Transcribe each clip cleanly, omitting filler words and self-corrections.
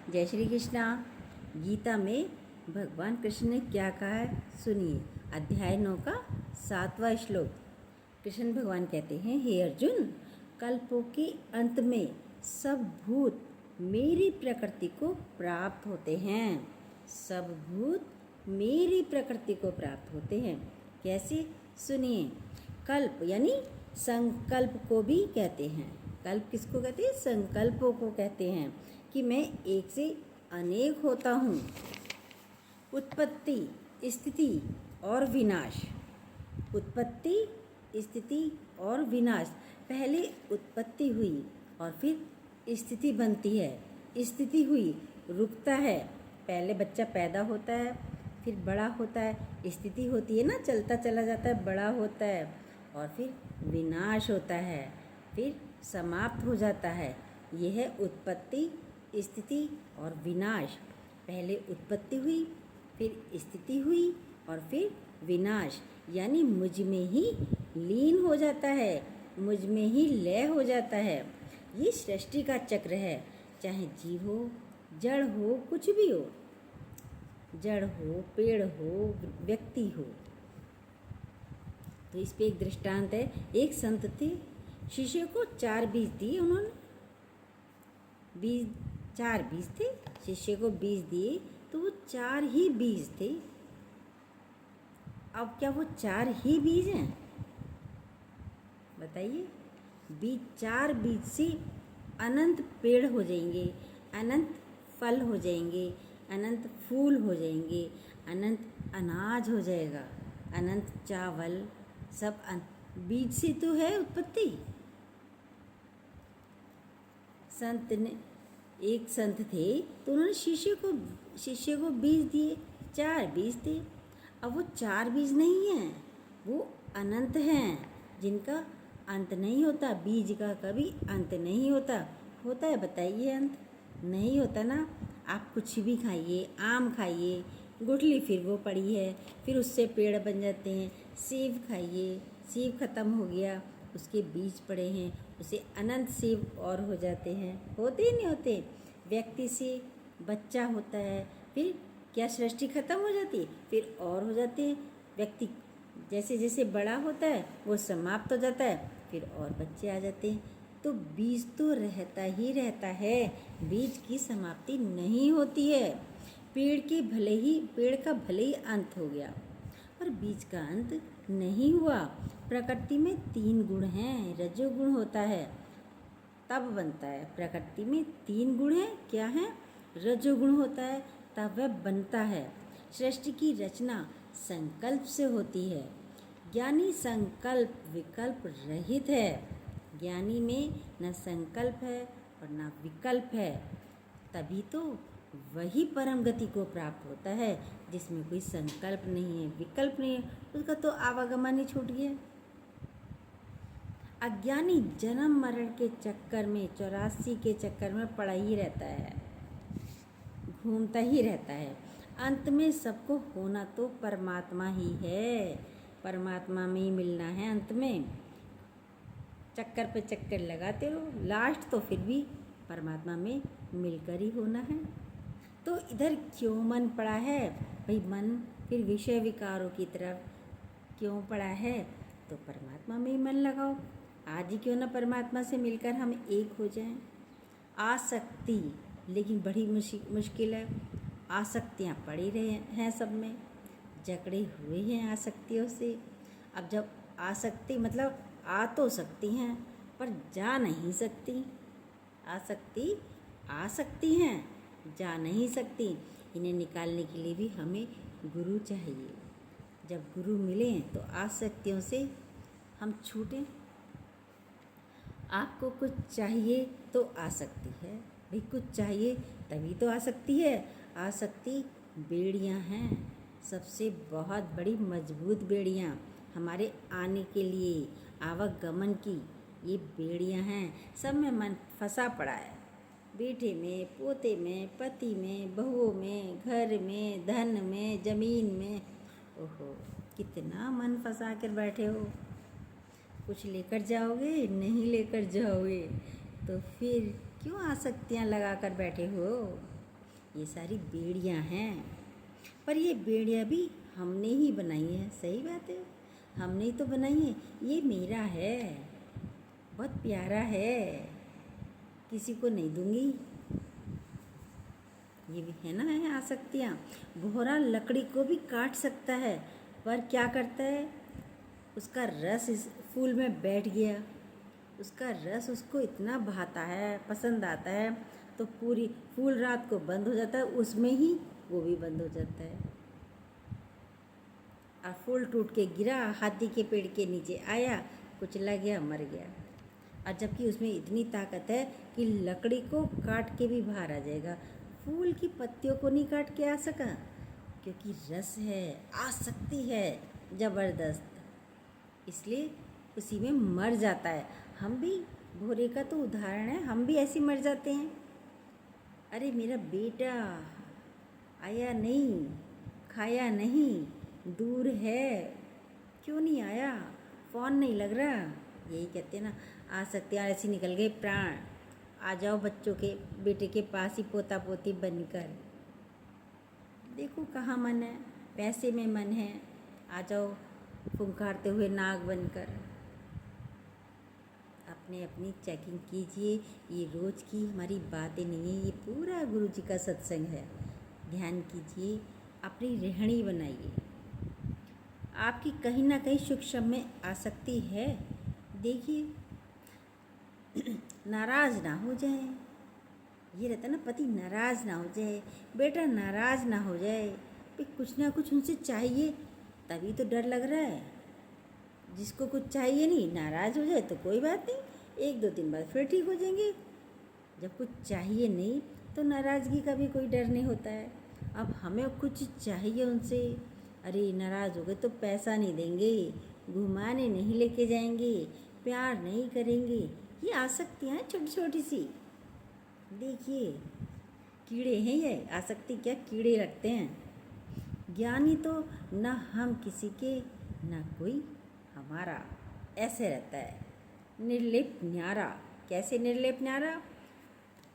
जय श्री कृष्णा। गीता में भगवान कृष्ण ने क्या कहा है सुनिए। अध्याय 9 का 7वां श्लोक। कृष्ण भगवान कहते हैं, हे अर्जुन, कल्पों के अंत में सब भूत मेरी प्रकृति को प्राप्त होते हैं। सब भूत मेरी प्रकृति को प्राप्त होते हैं। कैसे? सुनिए। कल्प यानी संकल्प को भी कहते हैं। कल्प किसको कहते हैं? संकल्पों को कहते हैं कि मैं एक से अनेक होता हूँ। उत्पत्ति, स्थिति और विनाश। उत्पत्ति, स्थिति और विनाश। पहले उत्पत्ति हुई और फिर स्थिति बनती है। स्थिति हुई, रुकता है। पहले बच्चा पैदा होता है, फिर बड़ा होता है। स्थिति होती है ना, चलता चला जाता है, बड़ा होता है और फिर विनाश होता है, फिर समाप्त हो जाता है। यह है उत्पत्ति, स्थिति और विनाश। पहले उत्पत्ति हुई, फिर स्थिति हुई और फिर विनाश, यानी मुझ में ही लीन हो जाता है, मुझ में ही लय हो जाता है। ये सृष्टि का चक्र है। चाहे जीव हो, जड़ हो, कुछ भी हो, जड़ हो, पेड़ हो, व्यक्ति हो। तो इस पे एक दृष्टांत है। एक संत थे, शिष्य को 4 बीज दिए उन्होंने। 4 बीज थे, शिष्य को बीज दिए तो वो 4 ही बीज थे। अब क्या वो 4 ही बीज हैं? बताइए। 4 बीज से अनंत पेड़ हो जाएंगे, अनंत फल हो जाएंगे, अनंत फूल हो जाएंगे, अनंत अनाज हो जाएगा, अनंत चावल, सब बीज से तो है उत्पत्ति। संत ने, एक संत थे तो उन्होंने शिष्य को बीज दिए। 4 बीज थे। अब वो 4 बीज नहीं हैं, वो अनंत हैं, जिनका अंत नहीं होता। बीज का कभी अंत नहीं होता। होता है? बताइए। अंत नहीं होता ना। आप कुछ भी खाइए, आम खाइए, गुठली फिर वो पड़ी है, फिर उससे पेड़ बन जाते हैं। सेब खाइए, सेब खत्म हो गया, उसके बीज पड़े हैं, उसे अनंत सेब और हो जाते हैं। होते ही नहीं होते? व्यक्ति से बच्चा होता है, फिर क्या सृष्टि खत्म हो जाती है, फिर और हो जाते हैं। व्यक्ति जैसे जैसे बड़ा होता है वो समाप्त हो जाता है, फिर और बच्चे आ जाते हैं। तो बीज तो रहता ही रहता है, बीज की समाप्ति नहीं होती है। पेड़ का भले ही अंत हो गया, पर बीज का अंत नहीं हुआ। प्रकृति में 3 गुण हैं। रजोगुण होता है तब बनता है। प्रकृति में 3 गुण हैं। क्या है? रजोगुण होता है तब वह बनता है। सृष्टि की रचना संकल्प से होती है। ज्ञानी संकल्प विकल्प रहित है। ज्ञानी में न संकल्प है और न विकल्प है। तभी तो वही परम गति को प्राप्त होता है, जिसमें कोई संकल्प नहीं है, विकल्प नहीं है। उसका तो आवागमन ही छूट गया। अज्ञानी जन्म मरण के चक्कर में, 84 के चक्कर में पड़ा ही रहता है, घूमता ही रहता है। अंत में सबको होना तो परमात्मा ही है, परमात्मा में ही मिलना है। अंत में चक्कर पे चक्कर लगाते रहो, लास्ट तो फिर भी परमात्मा में मिलकर ही होना है। तो इधर क्यों मन पड़ा है भाई? मन फिर विषय विकारों की तरफ क्यों पड़ा है? तो परमात्मा में ही मन लगाओ। आज ही क्यों ना परमात्मा से मिलकर हम एक हो जाएं। आसक्ति लेकिन बड़ी मुश्किल है। आसक्तियाँ पड़ी रहे हैं, सब में जकड़े हुए हैं आसक्तियों से। अब जब आसक्ति मतलब आ तो सकती हैं पर जा नहीं सकती। आसक्ति आ सकती हैं, जा नहीं सकती। इन्हें निकालने के लिए भी हमें गुरु चाहिए। जब गुरु मिलें तो आसक्तियों से हम छूटें। आपको कुछ चाहिए तो आसक्ति है भाई, कुछ चाहिए तभी तो आसक्ति है। आसक्ति बेड़ियां हैं, सबसे बहुत बड़ी मजबूत बेड़ियां हमारे आने के लिए, आवागमन की ये बेड़ियां हैं। सब में मन फंसा पड़ा है। बेटे में, पोते में, पति में, बहुओं में, घर में, धन में, जमीन में। ओहो, कितना मन फंसा कर बैठे हो। कुछ लेकर जाओगे, नहीं लेकर जाओगे तो फिर क्यों आसक्तियाँ लगा कर बैठे हो? ये सारी बेड़ियाँ हैं, पर ये बेड़ियाँ भी हमने ही बनाई हैं। सही बात है, हमने ही तो बनाई है। ये मेरा है, बहुत प्यारा है, किसी को नहीं दूंगी। ये भी है ना, है आसक्तियाँ। भौरा लकड़ी को भी काट सकता है, पर क्या करता है, उसका रस इस फूल में बैठ गया, उसका रस उसको इतना भाता है, पसंद आता है, तो पूरी फूल रात को बंद हो जाता है, उसमें ही वो भी बंद हो जाता है। और फूल टूट के गिरा, हाथी के पेड़ के नीचे आया, कुचला गया, मर गया। और जबकि उसमें इतनी ताकत है कि लकड़ी को काट के भी बाहर आ जाएगा, फूल की पत्तियों को नहीं काट के आ सका, क्योंकि रस है, आसक्ति है ज़बरदस्त, इसलिए उसी में मर जाता है। हम भी, भौरे का तो उदाहरण है, हम भी ऐसे मर जाते हैं। अरे मेरा बेटा आया नहीं, खाया नहीं, दूर है, क्यों नहीं आया, फ़ोन नहीं लग रहा, यही कहते हैं ना, आसक्तियाँ ऐसी निकल गए प्राण। आ जाओ बच्चों के, बेटे के पास ही पोता पोती बनकर। देखो कहाँ मन है, पैसे में मन है, आ जाओ फुंकारते हुए नाग बनकर। अपने अपनी चेकिंग कीजिए, ये रोज़ की हमारी बातें नहीं है, ये पूरा गुरु जी का सत्संग है। ध्यान कीजिए, अपनी रहनी बनाइए। आपकी कहीं ना कहीं सूक्ष्म में आसक्ति है, देखिए, नाराज़ ना हो जाए, ये रहता ना, पति नाराज़ ना हो जाए, बेटा नाराज़ ना हो जाए, फिर कुछ ना कुछ उनसे चाहिए, तभी तो डर लग रहा है। जिसको कुछ चाहिए नहीं, नाराज़ हो जाए तो कोई बात नहीं, 1-2 दिन बाद फिर ठीक हो जाएंगे। जब कुछ चाहिए नहीं तो नाराज़गी का भी कोई डर नहीं होता है। अब हमें कुछ चाहिए उनसे, अरे नाराज़ हो गए तो पैसा नहीं देंगे, घुमाने नहीं लेके जाएंगे, प्यार नहीं करेंगे, ये आसक्तियाँ हैं छोटी छोटी सी। देखिए कीड़े हैं ये, आसक्ति क्या कीड़े रखते हैं। ज्ञानी तो न हम किसी के, न कोई हमारा, ऐसे रहता है, निर्लिप न्यारा। कैसे निर्लिप न्यारा,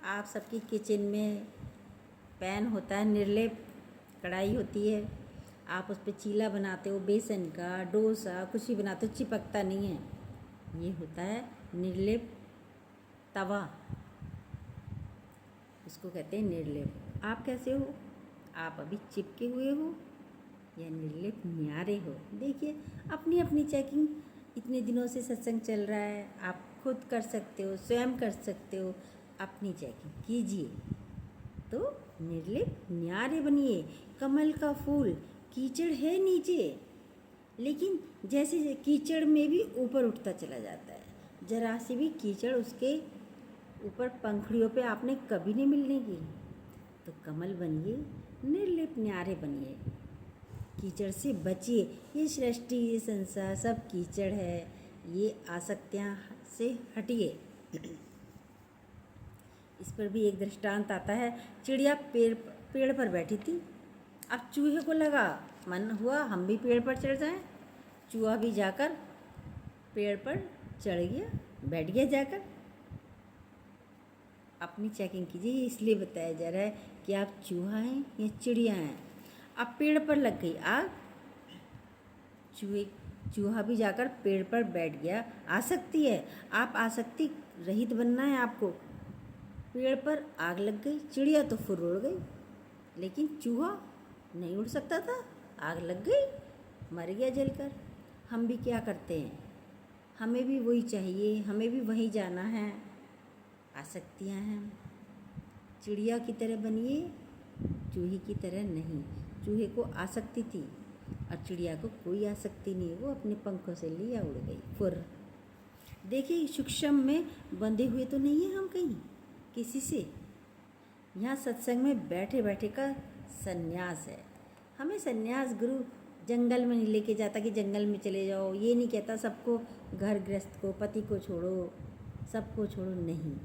आप सबकी किचन में पैन होता है, निर्लिप कढ़ाई होती है, आप उस पर चीला बनाते हो, बेसन का डोसा कुछ भी बनाते हो, चिपकता नहीं है, ये होता है निर्लिप तवा, इसको कहते हैं निर्लिप। आप कैसे हो, आप अभी चिपके हुए हो या निर्लिप न्यारे हो। देखिए अपनी अपनी चेकिंग, इतने दिनों से सत्संग चल रहा है, आप खुद कर सकते हो, स्वयं कर सकते हो, अपनी चेकिंग कीजिए तो निर्लिप न्यारे बनिए। कमल का फूल कीचड़ है नीचे, लेकिन जैसे कीचड़ में भी ऊपर उठता चला जाता है, जरा सी भी कीचड़ उसके ऊपर पंखुड़ियों पे आपने कभी नहीं मिलने की, तो कमल बनिए, निर्लिप न्यारे बनिए, कीचड़ से बचिए। ये सृष्टि, ये संसार सब कीचड़ है, ये आसक्तियाँ से हटिए। इस पर भी एक दृष्टांत आता है। चिड़िया पेड़ पर बैठी थी, अब चूहे को लगा, मन हुआ हम भी पेड़ पर चढ़ जाएं। चूहा भी जाकर पेड़ पर चढ़ गया, बैठ गया जाकर। अपनी चेकिंग कीजिए, इसलिए बताया जा रहा है कि आप चूहा हैं या चिड़िया हैं। अब पेड़ पर लग गई आग, चूहा भी जाकर पेड़ पर बैठ गया। आसक्ति है, आप आसक्ति रहित बनना है आपको। पेड़ पर आग लग गई, चिड़िया तो फुर उड़ गई, लेकिन चूहा नहीं उड़ सकता था, आग लग गई, मर गया जलकर। हम भी क्या करते हैं, हमें भी वही चाहिए, हमें भी वहीं जाना है, आसक्तियाँ हैं। चिड़िया की तरह बनिए, चूहे की तरह नहीं। चूहे को आसक्ति थी और चिड़िया को कोई आसक्ति नहीं, वो अपने पंखों से लिया उड़ गई फुर। देखिए सूक्ष्म में बंधे हुए तो नहीं है हम कहीं किसी से। यहाँ सत्संग में बैठे बैठे का संन्यास है। हमें संन्यास गुरु जंगल में नहीं लेके जाता कि जंगल में चले जाओ, ये नहीं कहता सबको, घर गृहस्थ को, पति को छोड़ो, सबको छोड़ो, नहीं।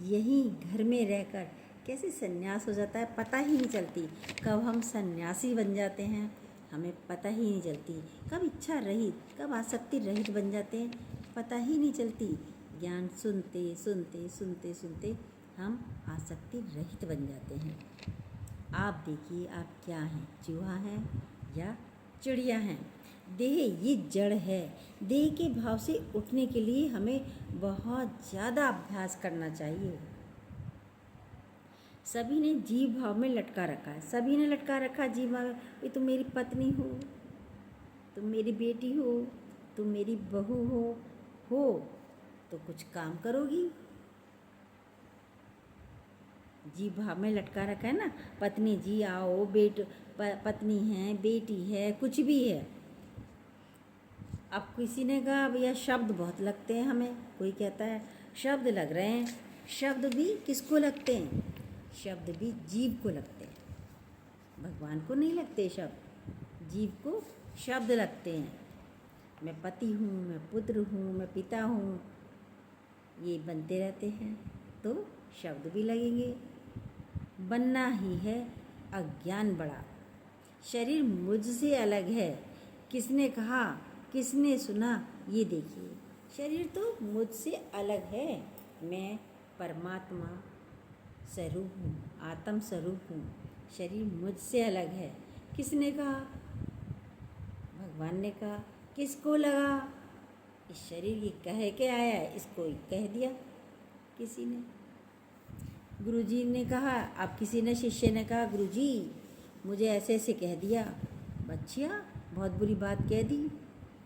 यहीं घर में रहकर कैसे संन्यास हो जाता है, पता ही नहीं चलती। कब हम सन्यासी बन जाते हैं हमें पता ही नहीं चलती, कब इच्छा रहित, कब आसक्ति रहित बन जाते हैं पता ही नहीं चलती। ज्ञान सुनते सुनते सुनते सुनते हम आसक्ति रहित बन जाते हैं। आप देखिए आप क्या हैं, चूहा है या चिड़िया हैं। देह ये जड़ है। देह के भाव से उठने के लिए हमें बहुत ज़्यादा अभ्यास करना चाहिए। सभी ने जीव भाव में लटका रखा है, सभी ने लटका रखा है जीव भाव में। ये तुम मेरी पत्नी हो, तुम मेरी बेटी हो, तुम मेरी बहू हो तो कुछ काम करोगी। जीव भाव में लटका रखा है ना, पत्नी जी आओ, पत्नी है, बेटी है, कुछ भी है। अब किसी ने कहा भैया शब्द बहुत लगते हैं हमें, कोई कहता है शब्द लग रहे हैं। शब्द भी किसको लगते हैं? शब्द भी जीव को लगते हैं, भगवान को नहीं लगते शब्द, जीव को शब्द लगते हैं। मैं पति हूँ, मैं पुत्र हूँ, मैं पिता हूँ, ये बनते रहते हैं तो शब्द भी लगेंगे। बनना ही है अज्ञान बड़ा। शरीर मुझसे अलग है, किसने कहा, किसने सुना? ये देखिए, शरीर तो मुझसे अलग है। मैं परमात्मा स्वरूप हूँ, आत्म स्वरूप हूँ। शरीर मुझसे अलग है। किसने कहा? भगवान ने कहा। किसको लगा? इस शरीर ये कह के आया है, इसको कह दिया किसी ने। गुरुजी ने कहा, अब किसी ने, शिष्य ने कहा गुरुजी मुझे ऐसे ऐसे कह दिया। बच्चिया बहुत बुरी बात कह दी,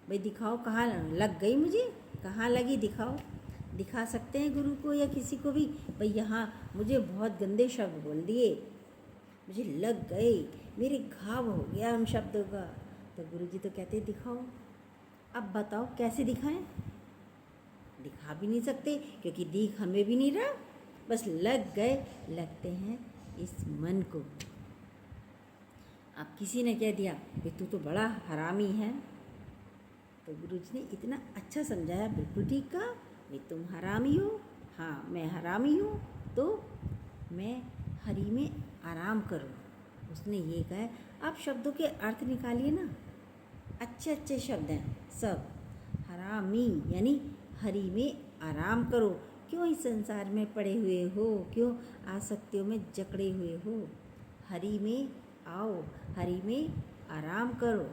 भाई दिखाओ कहाँ लग गई, मुझे कहाँ लगी, दिखाओ। दिखा सकते हैं गुरु को या किसी को भी, भाई यहाँ मुझे बहुत गंदे शब्द बोल दिए, मुझे लग गए, मेरे घाव हो गया उन शब्दों का। तो गुरुजी तो कहते दिखाओ। अब बताओ कैसे दिखाएं? दिखा भी नहीं सकते क्योंकि दिख हमें भी नहीं रहा, बस लग गए, लगते हैं इस मन को। अब किसी ने कह दिया कि तू तो बड़ा हरामी है, तो गुरुजी ने इतना अच्छा समझाया, बिल्कुल ठीक कहा, भाई तुम हरामी हो, हाँ मैं हरामी हूँ, तो मैं हरि में आराम करूँ। उसने ये कहा। आप शब्दों के अर्थ निकालिए ना, अच्छे अच्छे शब्द हैं सब। हरामी यानी हरि में आराम करो। क्यों इस संसार में पड़े हुए हो, क्यों आसक्तियों में जकड़े हुए हो? हरि में आओ, हरि में आराम करो।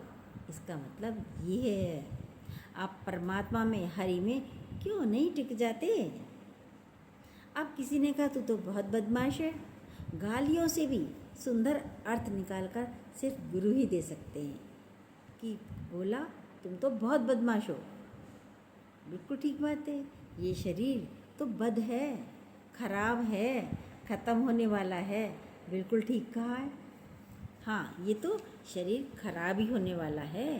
इसका मतलब ये है, आप परमात्मा में, हरि में क्यों नहीं टिक जाते? अब किसी ने कहा तू तो बहुत बदमाश है। गालियों से भी सुंदर अर्थ निकालकर सिर्फ गुरु ही दे सकते हैं कि बोला तुम तो बहुत बदमाश हो। बिल्कुल ठीक बात है। ये शरीर तो बद है, खराब है, ख़त्म होने वाला है। बिल्कुल ठीक कहा है। हाँ, ये तो शरीर खराब ही होने वाला है।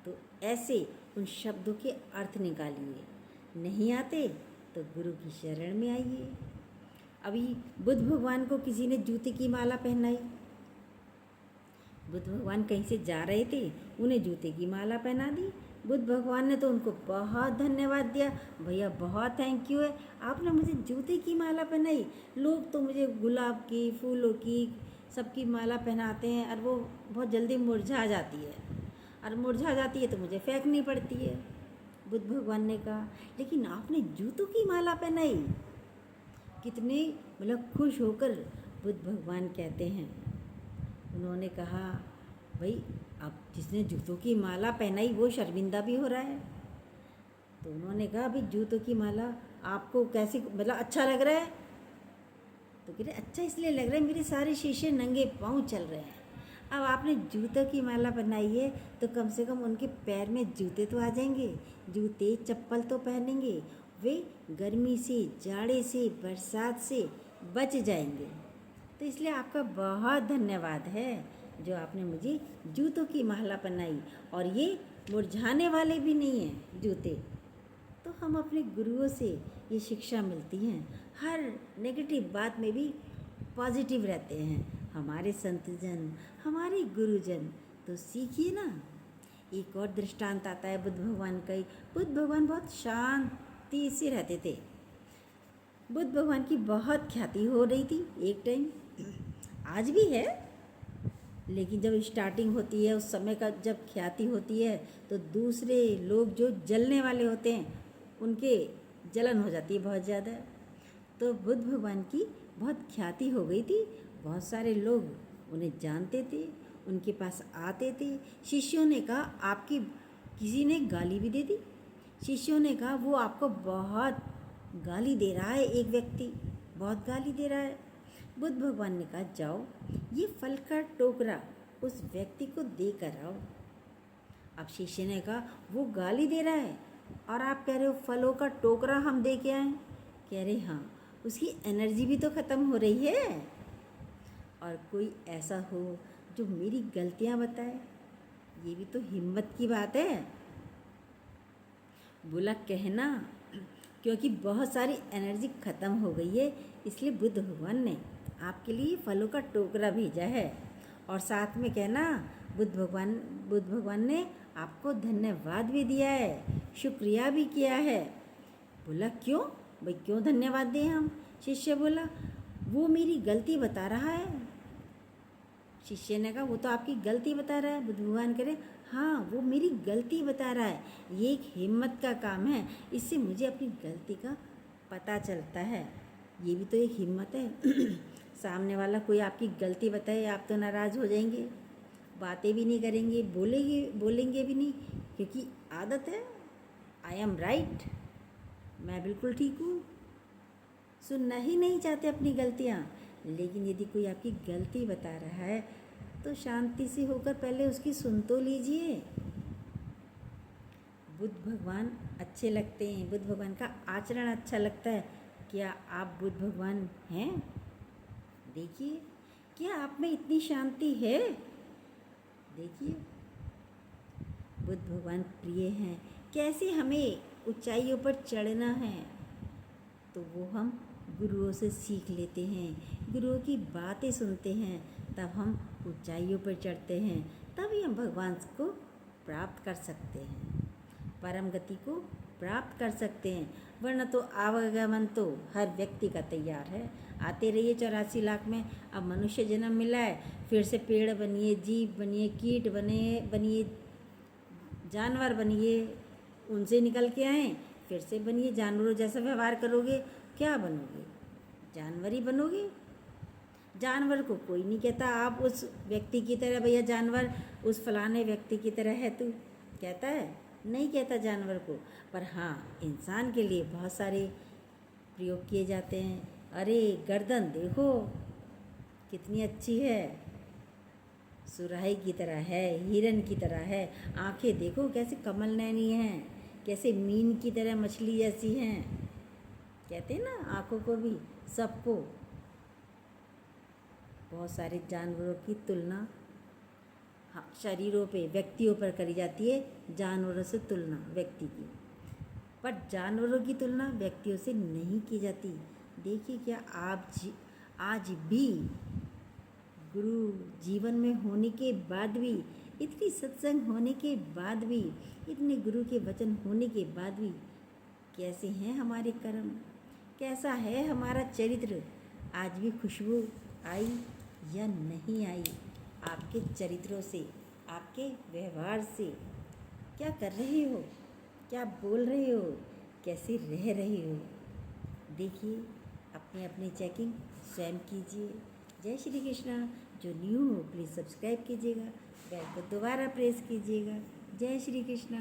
तो ऐसे उन शब्दों के अर्थ निकालिए। नहीं आते तो गुरु की शरण में आइए। अभी बुद्ध भगवान को किसी ने जूते की माला पहनाई। बुद्ध भगवान कहीं से जा रहे थे, उन्हें जूते की माला पहना दी। बुद्ध भगवान ने तो उनको बहुत धन्यवाद दिया, भैया बहुत थैंक यू है, आपने मुझे जूते की माला पहनाई। लोग तो मुझे गुलाब की, फूलों की, सबकी माला पहनाते हैं और वो बहुत जल्दी मुरझा जाती है, और मुरझा जाती है तो मुझे फेंकनी पड़ती है। बुद्ध भगवान ने कहा लेकिन आपने जूतों की माला पहनाई। कितने मतलब खुश होकर बुद्ध भगवान कहते हैं। उन्होंने कहा भाई अब जिसने जूतों की माला पहनाई वो शर्मिंदा भी हो रहा है। तो उन्होंने कहा भाई जूतों की माला आपको कैसी, मतलब अच्छा लग रहा है? तो कह रहे अच्छा इसलिए लग रहा है मेरे सारे शीशे नंगे पाँव चल रहे हैं। अब आपने जूतों की माला बनाई है तो कम से कम उनके पैर में जूते तो आ जाएंगे, जूते चप्पल तो पहनेंगे, वे गर्मी से, जाड़े से, बरसात से बच जाएंगे। तो इसलिए आपका बहुत धन्यवाद है जो आपने मुझे जूतों की माला पहनाई, और ये मुरझाने वाले भी नहीं हैं जूते। तो हम अपने गुरुओं से ये शिक्षा मिलती हैं, हर नेगेटिव बात में भी पॉजिटिव रहते हैं हमारे संतजन, हमारे गुरुजन। तो सीखिए ना। एक और दृष्टांत आता है बुद्ध भगवान का ही। बुद्ध भगवान बहुत शांति से रहते थे। बुद्ध भगवान की बहुत ख्याति हो रही थी एक टाइम, आज भी है, लेकिन जब स्टार्टिंग होती है उस समय का जब ख्याति होती है तो दूसरे लोग जो जलने वाले होते हैं उनके जलन हो जाती है बहुत ज़्यादा। तो बुद्ध भगवान की बहुत ख्याति हो गई थी, बहुत सारे लोग उन्हें जानते थे, उनके पास आते थे। शिष्यों ने कहा आपकी किसी ने गाली भी दे दी। शिष्यों ने कहा वो आपको बहुत गाली दे रहा है, एक व्यक्ति बहुत गाली दे रहा है। बुद्ध भगवान ने कहा जाओ ये फल का टोकरा उस व्यक्ति को दे कर आओ। अब शिष्य ने कहा वो गाली दे रहा है और आप कह रहे हो फलों का टोकरा हम दे के आए। कह रहे हाँ, उसकी एनर्जी भी तो ख़त्म हो रही है। और कोई ऐसा हो जो मेरी गलतियाँ बताए, ये भी तो हिम्मत की बात है। बोला कहना, क्योंकि बहुत सारी एनर्जी ख़त्म हो गई है, इसलिए बुद्ध भगवान ने आपके लिए फलों का टोकरा भेजा है। और साथ में कहना बुद्ध भगवान ने आपको धन्यवाद भी दिया है, शुक्रिया भी किया है। बोला क्यों भाई, क्यों धन्यवाद दें हम? शिष्य बोला वो मेरी गलती बता रहा है। शिष्य ने कहा वो तो आपकी गलती बता रहा है। बुद्ध भगवान कह रहे हाँ वो मेरी गलती बता रहा है, ये एक हिम्मत का काम है, इससे मुझे अपनी गलती का पता चलता है। ये भी तो एक हिम्मत है। सामने वाला कोई आपकी गलती बताए आप तो नाराज़ हो जाएंगे, बातें भी नहीं करेंगे, बोलेंगे भी नहीं, क्योंकि आदत है आई एम राइट, मैं बिल्कुल ठीक हूँ। सुनना ही नहीं चाहते अपनी गलतियाँ। लेकिन यदि कोई आपकी गलती बता रहा है तो शांति से होकर पहले उसकी सुन तो लीजिए। बुद्ध भगवान अच्छे लगते हैं, बुद्ध भगवान का आचरण अच्छा लगता है। क्या आप बुद्ध भगवान हैं? देखिए क्या आप में इतनी शांति है? देखिए बुद्ध भगवान प्रिय हैं। कैसे हमें ऊंचाइयों पर चढ़ना है तो वो हम गुरुओं से सीख लेते हैं, गुरुओं की बातें सुनते हैं, तब हम ऊंचाइयों पर चढ़ते हैं, तभी हम भगवान को प्राप्त कर सकते हैं, परम गति को प्राप्त कर सकते हैं। वरना तो आवागमन तो हर व्यक्ति का तैयार है। आते रहिए 84 लाख में। अब मनुष्य जन्म मिला है, फिर से पेड़ बनिए, जीव बनिए, कीट बनिए, जानवर बनिए, उनसे निकल के आए, फिर से बनिए। जानवरों जैसा व्यवहार करोगे क्या बनोगे? जानवर ही बनोगे। जानवर को कोई नहीं कहता आप उस व्यक्ति की तरह, भैया जानवर उस फलाने व्यक्ति की तरह है तू, कहता है? नहीं कहता जानवर को। पर हाँ, इंसान के लिए बहुत सारे प्रयोग किए जाते हैं। अरे गर्दन देखो कितनी अच्छी है, सुराही की तरह है, हिरन की तरह है। आंखें देखो कैसे कमल नैनी हैं, कैसे मीन की तरह मछली जैसी हैं। कहते हैं ना आँखों को भी, सबको। बहुत सारे जानवरों की तुलना हाँ शरीरों पे, व्यक्तियों पर करी जाती है, जानवरों से तुलना व्यक्ति की, पर जानवरों की तुलना व्यक्तियों से नहीं की जाती। देखिए क्या आप आज भी गुरु जीवन में होने के बाद भी, इतनी सत्संग होने के बाद भी, इतने गुरु के वचन होने के बाद भी कैसे हैं हमारे कर्म, कैसा है हमारा चरित्र? आज भी खुशबू आई या नहीं आई आपके चरित्रों से, आपके व्यवहार से? क्या कर रहे हो, क्या बोल रहे हो, कैसे रह रहे हो? देखिए अपने अपनी चेकिंग स्वयं कीजिए। जय श्री कृष्णा। जो न्यू हो प्लीज़ सब्सक्राइब कीजिएगा, बेल को दोबारा प्रेस कीजिएगा। जय श्री कृष्णा।